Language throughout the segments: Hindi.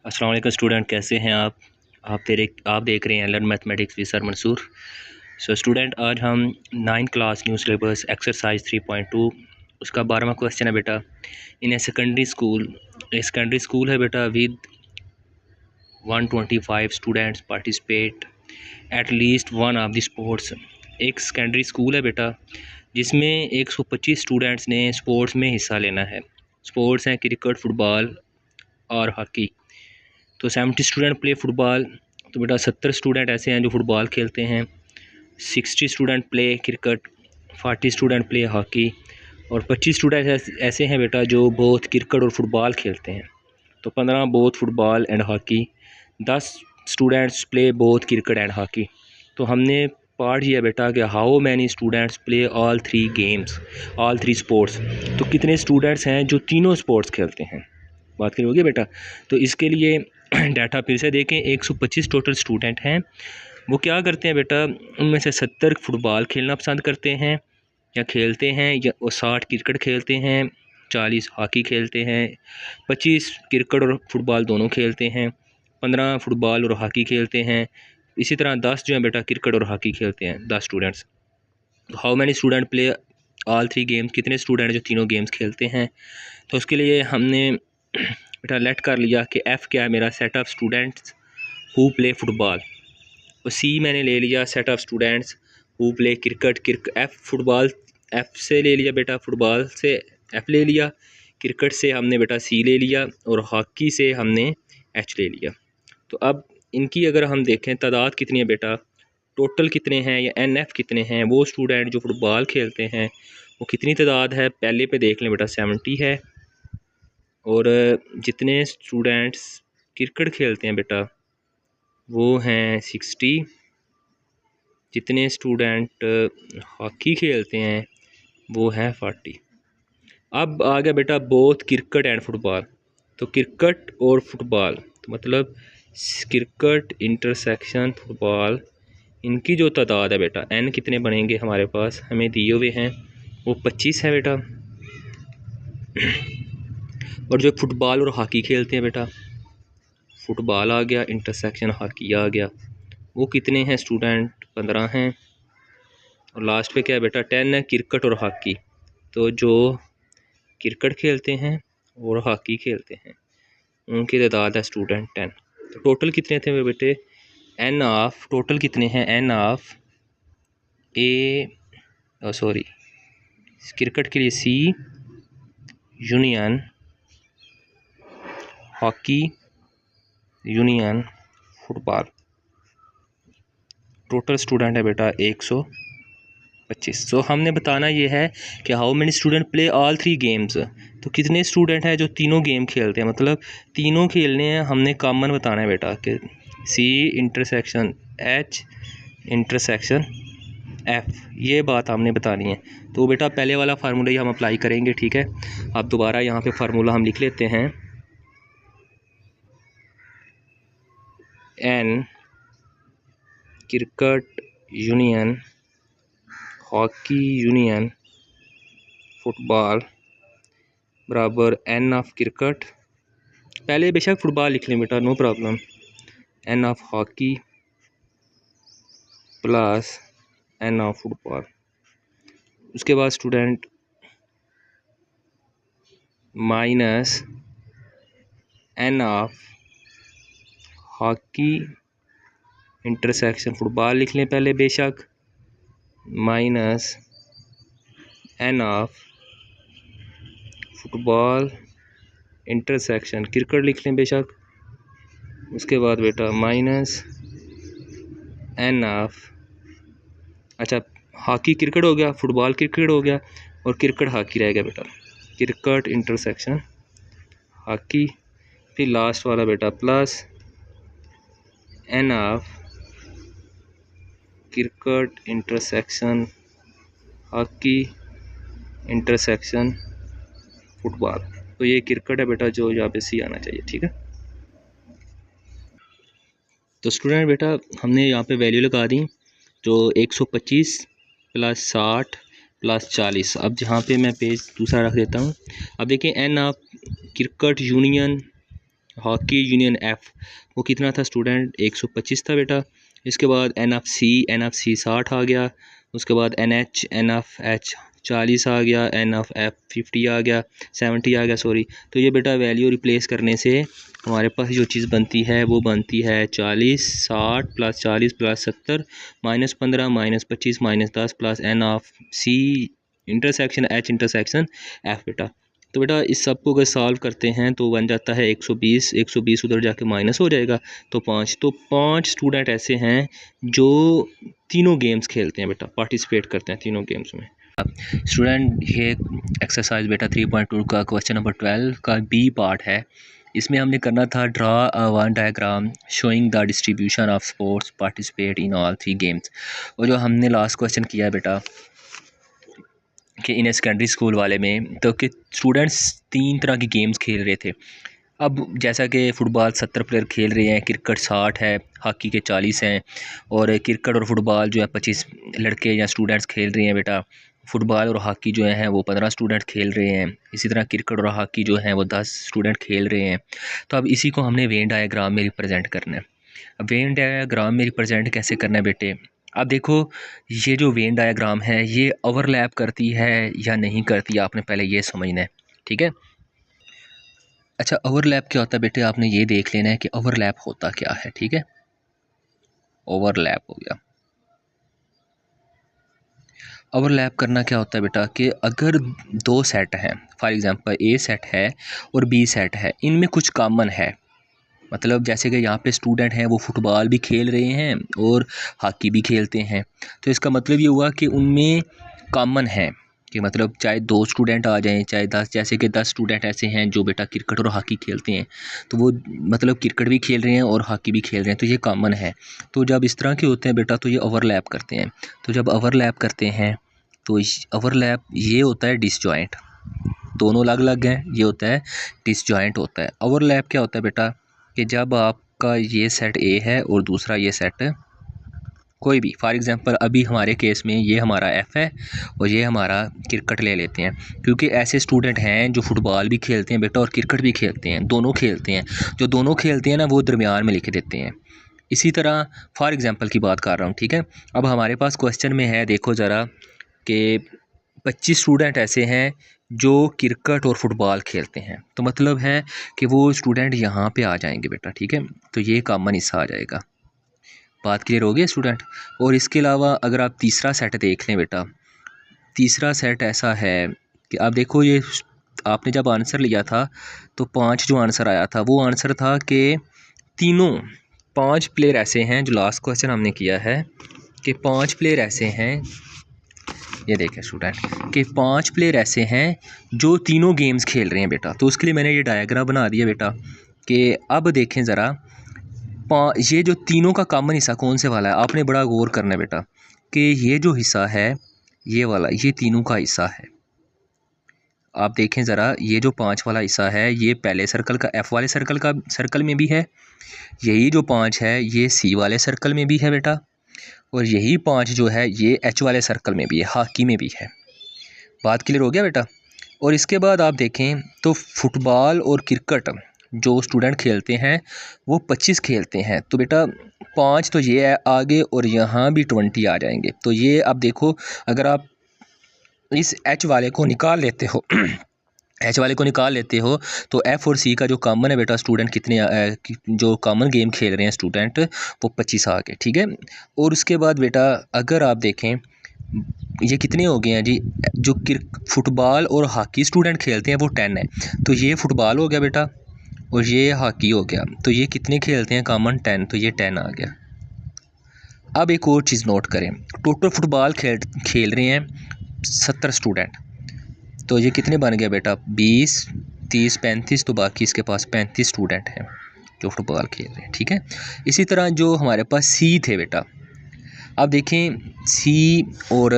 अस्सलाम वालेकुम स्टूडेंट, कैसे हैं आप देख रहे हैं learn mathematics with sir Mansoor. Student, आज हम 9th class new syllabus exercise 3.2 उसका 12वां क्वेश्चन है बेटा। इन ए सेकेंडरी स्कूल है बेटा with 125 students participate at least one of the sports. एक सेकेंडरी स्कूल है बेटा जिसमें 125 स्टूडेंट्स ने स्पोर्ट्स में हिस्सा लेना है। स्पोर्ट्स हैं क्रिकेट, फुटबॉल और हॉकी। तो 70 स्टूडेंट प्ले फुटबॉल, तो बेटा 70 स्टूडेंट ऐसे हैं जो फुटबॉल खेलते हैं, 60 student play cricket, 40 student play hockey और 25 स्टूडेंट ऐसे हैं बेटा जो बोथ क्रिकेट और फुटबॉल खेलते हैं। तो 15 both football and hockey, 10 students play both cricket and hockey. तो हमने पार्ट किया बेटा कि how many students play all three sports. तो कितने स्टूडेंट्स हैं जो तीनों स्पोर्ट्स खेलते हैं, बात करोगे बेटा। तो इसके लिए डाटा फिर से देखें, 125 टोटल स्टूडेंट हैं। वो क्या करते हैं बेटा, उनमें से 70 फुटबॉल खेलना पसंद करते हैं या खेलते हैं, या 60 क्रिकेट खेलते हैं, 40 हॉकी खेलते हैं, 25 क्रिकेट और फुटबॉल दोनों खेलते हैं, 15 फुटबॉल और हॉकी खेलते हैं। इसी तरह 10 जो है बेटा क्रिकेट और हॉकी खेलते हैं, 10 students. How many student play all three games, कितने स्टूडेंट जो तीनों गेम्स खेलते हैं। तो उसके लिए हमने बेटा लेट कर लिया कि एफ़ क्या है मेरा, set of students who play football. और सी मैंने ले लिया set of students who play cricket. F football F से ले लिया बेटा, फुटबॉल से एफ़ ले लिया, क्रिकेट से हमने बेटा सी ले लिया और हॉकी से हमने एच ले लिया। तो अब इनकी अगर हम देखें तादाद कितनी है बेटा, टोटल कितने हैं या एन एफ़ कितने हैं, वो स्टूडेंट जो फुटबॉल खेलते हैं वो कितनी तादाद है, पहले पे देख लें बेटा 70 है। और जितने स्टूडेंट्स क्रिकेट खेलते हैं बेटा वो हैं 60, जितने स्टूडेंट हॉकी खेलते हैं वो हैं 40। अब आ गया बेटा बोथ क्रिकेट एंड फुटबॉल। तो क्रिकेट और फुटबॉल, तो मतलब क्रिकेट इंटरसेक्शन फुटबॉल, इनकी जो तादाद है बेटा एन कितने बनेंगे हमारे पास, हमें दिए हुए हैं वो 25 है बेटा। और जो फुटबॉल और हॉकी खेलते हैं बेटा, फुटबॉल आ गया, इंटरसेक्शन हॉकी आ गया, वो कितने हैं स्टूडेंट, 15 हैं। और लास्ट पे क्या है बेटा 10 है क्रिकेट और हॉकी। तो जो क्रिकेट खेलते हैं और हॉकी खेलते हैं उनकी तादाद है स्टूडेंट 10। तो टोटल कितने थे बेटे, एन ऑफ, टोटल कितने हैं, एन ऑफ क्रिकेट के लिए C union hockey union football, total student है बेटा 125। तो हमने बताना ये है कि how many student play all three games. तो कितने स्टूडेंट हैं जो तीनों गेम खेलते हैं, मतलब तीनों खेलने हैं, हमने कॉमन बताना है बेटा कि C intersection H intersection F, ये बात हमने बतानी है। तो बेटा पहले वाला फार्मूला ही हम अप्लाई करेंगे, ठीक है। अब दोबारा यहाँ पे फार्मूला हम लिख लेते हैं, n cricket union hockey union football बराबर एन ऑफ क्रिकेट, पहले बेशक फुटबॉल लिख लें बेटा, no problem, n of hockey plus n of football. उसके बाद student minus n of hockey intersection football लिख लें पहले बेशक, minus n of football intersection cricket लिख लें बेशक। उसके बाद बेटा माइनस एन ऑफ, अच्छा हॉकी क्रिकेट हो गया, फुटबॉल क्रिकेट हो गया और क्रिकेट हॉकी रह गया बेटा, क्रिकेट इंटरसेक्शन हॉकी। फिर लास्ट वाला बेटा plus n of cricket intersection hockey intersection football. तो ये क्रिकेट है बेटा जो यहाँ पे सी आना चाहिए, ठीक है। तो स्टूडेंट बेटा हमने यहाँ पे वैल्यू लगा दी, जो 125 प्लस 60 प्लस 40। अब जहाँ पे मैं पेज दूसरा रख देता हूँ, अब देखिए n of cricket union hockey union F वो कितना था स्टूडेंट, 125 था बेटा। इसके बाद एन एफ सी 60 आ गया। उसके बाद एन एफ एच 40 आ गया, एन एफ एफ 50 आ गया, 70 आ गया सॉरी। तो ये बेटा वैल्यू रिप्लेस करने से हमारे पास जो चीज़ बनती है वो बनती है 40, 60 plus 40 plus 70 minus 15 minus 25 minus 10 plus n of C intersection H intersection F बेटा। तो बेटा इस सब को अगर सॉल्व करते हैं तो बन जाता है 120, 120 उधर जाके माइनस हो जाएगा तो 5। तो 5 स्टूडेंट ऐसे हैं जो तीनों गेम्स खेलते हैं बेटा, पार्टिसिपेट करते हैं तीनों गेम्स में। स्टूडेंट ये एक्सरसाइज बेटा 3.2 का क्वेश्चन नंबर 12 का बी पार्ट है। इसमें हमने करना था draw a one diagram showing the distribution of sports participate in all 3 games. और जो हमने लास्ट क्वेश्चन किया है बेटा कि इन सेकेंडरी स्कूल वाले में तो कि स्टूडेंट्स 3 तरह की गेम्स खेल रहे थे। अब जैसा कि फ़ुटबॉल 70 प्लेयर खेल रहे हैं, क्रिकेट 60 है, हॉकी के 40 हैं, और क्रिकेट और फुटबॉल जो है 25 लड़के या स्टूडेंट्स खेल रहे हैं बेटा। फुटबॉल और हॉकी जो है वो 15 स्टूडेंट खेल रहे हैं। इसी तरह क्रिकेट और हॉकी जो है वो 10 स्टूडेंट खेल रहे हैं। तो अब इसी को हमने वेन डायग्राम में रिप्रेजेंट करना है। अब वेन डायग्राम में रिप्रेजेंट कैसे करना है बेटे, अब देखो ये जो वेन डायग्राम है ये ओवरलैप करती है या नहीं करती, आपने पहले ये समझना है, ठीक है। अच्छा ओवरलैप क्या होता है बेटे, आपने ये देख लेना है कि ओवरलैप होता क्या है, ठीक है। ओवरलैप हो गया। ओवरलैप करना क्या होता है बेटा कि अगर 2 सेट हैं, फॉर एग्जांपल ए सेट है और बी सेट है, इनमें कुछ कॉमन है। मतलब जैसे कि यहाँ पे स्टूडेंट हैं वो फुटबॉल भी खेल रहे हैं और हॉकी भी खेलते हैं, तो इसका मतलब ये हुआ कि उनमें कॉमन है कि मतलब चाहे 2 स्टूडेंट आ जाएं चाहे 10, जैसे कि 10 स्टूडेंट ऐसे हैं जो बेटा क्रिकेट और हॉकी खेलते हैं, तो वो मतलब क्रिकेट भी खेल रहे हैं और हॉकी भी खेल रहे हैं, तो ये कॉमन है। तो जब इस तरह के होते हैं बेटा तो ये ओवरलैप करते हैं। तो जब ओवरलैप करते हैं तो ओवरलैप ये होता है डिसजॉइंट, दोनों अलग अलग हैं, ये होता है डिसजॉइंट होता है। ओवरलैप क्या होता है बेटा कि जब आपका ये सेट ए है और दूसरा ये सेट कोई भी, फॉर एग्जांपल अभी हमारे केस में ये हमारा एफ़ है और ये हमारा क्रिकेट ले लेते हैं, क्योंकि ऐसे स्टूडेंट हैं जो फुटबॉल भी खेलते हैं बेटा और क्रिकेट भी खेलते हैं, दोनों खेलते हैं। जो दोनों खेलते हैं ना वो दरमियान में लिख देते हैं। इसी तरह फॉर एग्जांपल की बात कर रहा हूँ, ठीक है। अब हमारे पास क्वेश्चन में है, देखो ज़रा कि 25 स्टूडेंट ऐसे हैं जो क्रिकेट और फुटबॉल खेलते हैं, तो मतलब है कि वो स्टूडेंट यहाँ पे आ जाएंगे बेटा, ठीक है। तो ये कॉमन हिस्सा आ जाएगा। बात क्लियर हो गई स्टूडेंट। और इसके अलावा अगर आप तीसरा सेट देख लें बेटा, तीसरा सेट ऐसा है कि आप देखो ये आपने जब आंसर लिया था तो 5 जो आंसर आया था वो आंसर था कि तीनों 5 प्लेयर ऐसे हैं, जो लास्ट क्वेश्चन हमने किया है कि 5 प्लेयर ऐसे हैं, ये देखें स्टूडेंट कि 5 प्लेयर ऐसे हैं जो तीनों गेम्स खेल रहे हैं बेटा। तो उसके लिए मैंने ये डायग्राम बना दिया बेटा कि अब देखें ज़रा ये जो तीनों का कॉमन हिस्सा कौन से वाला है, आपने बड़ा गौर करना है बेटा कि ये जो हिस्सा है ये वाला, ये तीनों का हिस्सा है। आप देखें ज़रा ये जो 5 वाला हिस्सा है ये पहले सर्कल का एफ़ वाले सर्कल में भी है, यही जो 5 है ये सी वाले सर्कल में भी है बेटा, और यही 5 जो है ये एच वाले सर्कल में भी है, हॉकी में भी है। बात क्लियर हो गया बेटा। और इसके बाद आप देखें तो फुटबॉल और क्रिकेट जो स्टूडेंट खेलते हैं वो 25 खेलते हैं, तो बेटा 5 तो ये है आगे और यहाँ भी 20 आ जाएंगे। तो ये आप देखो अगर आप इस एच वाले को निकाल लेते हो एच वाले को निकाल लेते हो तो एफ़ और सी का जो कॉमन है बेटा स्टूडेंट कितने जो कॉमन गेम खेल रहे हैं स्टूडेंट वो 25 आ गए, ठीक है। और उसके बाद बेटा अगर आप देखें ये कितने हो गए हैं जी, जो फुटबॉल और हॉकी स्टूडेंट खेलते हैं वो 10 है, तो ये फुटबॉल हो गया बेटा और ये हॉकी हो गया, तो ये कितने खेलते हैं कॉमन 10, तो ये 10 आ गया। अब एक और चीज़ नोट करें, टोटल फुटबॉल खेल रहे हैं 70 स्टूडेंट, तो ये कितने बन गया बेटा 20, 30, 35, तो बाकी इसके पास 35 स्टूडेंट हैं जो फुटबॉल खेल रहे हैं, ठीक है। इसी तरह जो हमारे पास सी थे बेटा, अब देखें सी और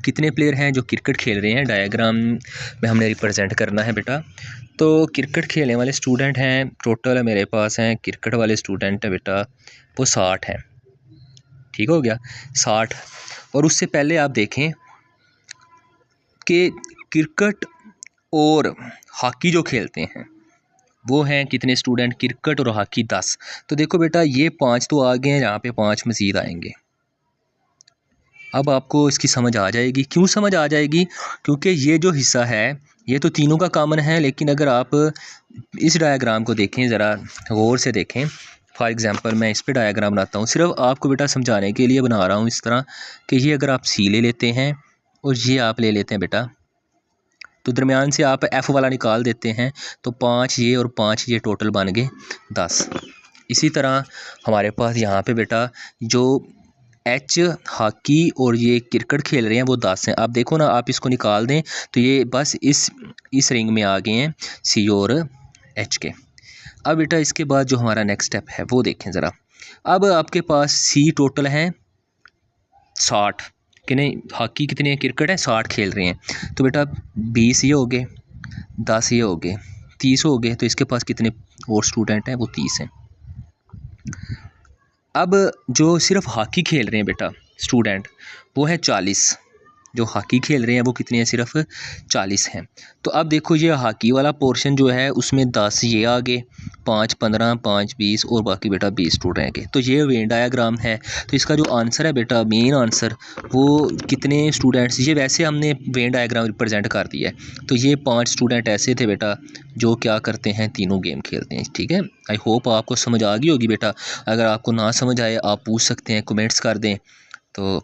कितने प्लेयर हैं जो क्रिकेट खेल रहे हैं, डायग्राम में हमने रिप्रेजेंट करना है बेटा। तो क्रिकेट खेलने वाले स्टूडेंट हैं टोटल मेरे पास हैं, क्रिकेट वाले स्टूडेंट है बेटा वो 60 हैं, ठीक हो गया 60। और उससे पहले आप देखें कि क्रिकेट और हॉकी जो खेलते हैं वो हैं कितने स्टूडेंट, क्रिकेट और हॉकी 10। तो देखो बेटा ये 5 तो आ गए हैं, यहाँ पे 5 मज़ीद आएंगे। अब आपको इसकी समझ आ जाएगी। क्यों समझ आ जाएगी? क्योंकि ये जो हिस्सा है ये तो तीनों का कॉमन है, लेकिन अगर आप इस डायग्राम को देखें, ज़रा गौर से देखें। फॉर एग्ज़ाम्पल मैं इस पे डायग्राम बनाता हूँ, सिर्फ आपको बेटा समझाने के लिए बना रहा हूँ इस तरह कि ये अगर आप सी ले लेते हैं और ये आप ले लेते हैं बेटा, तो दरमियान से आप एफ़ वाला निकाल देते हैं, तो 5 ये और 5 ये टोटल बन गए 10। इसी तरह हमारे पास यहाँ पे बेटा जो एच हॉकी और ये क्रिकेट खेल रहे हैं वो 10 हैं। आप देखो ना, आप इसको निकाल दें तो ये बस इस रिंग में आ गए हैं सी और एच के। अब बेटा इसके बाद जो हमारा नेक्स्ट स्टेप है वो देखें ज़रा। अब आपके पास सी टोटल हैं 60, कि नहीं, हॉकी कितने हैं, क्रिकेट है 60 खेल रहे हैं। तो बेटा 20 ये हो गए, 10 ये हो गए, 30 हो गए। तो इसके पास कितने और स्टूडेंट हैं, वो 30 हैं। अब जो सिर्फ हॉकी खेल रहे हैं बेटा स्टूडेंट, वो है 40। जो हॉकी खेल रहे हैं वो कितने हैं, सिर्फ 40 हैं। तो अब देखो ये हॉकी वाला पोर्शन जो है उसमें 10 ये आ गए, 5 15 5 20 और बाकी बेटा 20 टूट रह गए। तो ये वेन डायग्राम है। तो इसका जो आंसर है बेटा, मेन आंसर, वो कितने स्टूडेंट्स, ये वैसे हमने वेन डायग्राम रिप्रेजेंट कर दिया है। तो ये 5 स्टूडेंट ऐसे थे बेटा जो क्या करते हैं, तीनों गेम खेलते हैं। ठीक है, आई होप आपको समझ आ गई होगी बेटा। अगर आपको ना समझ आए आप पूछ सकते हैं, कमेंट्स कर दें। तो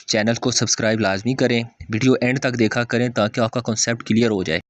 चैनल को सब्सक्राइब लाजमी करें, वीडियो एंड तक देखा करें ताकि आपका कॉन्सेप्ट क्लियर हो जाए।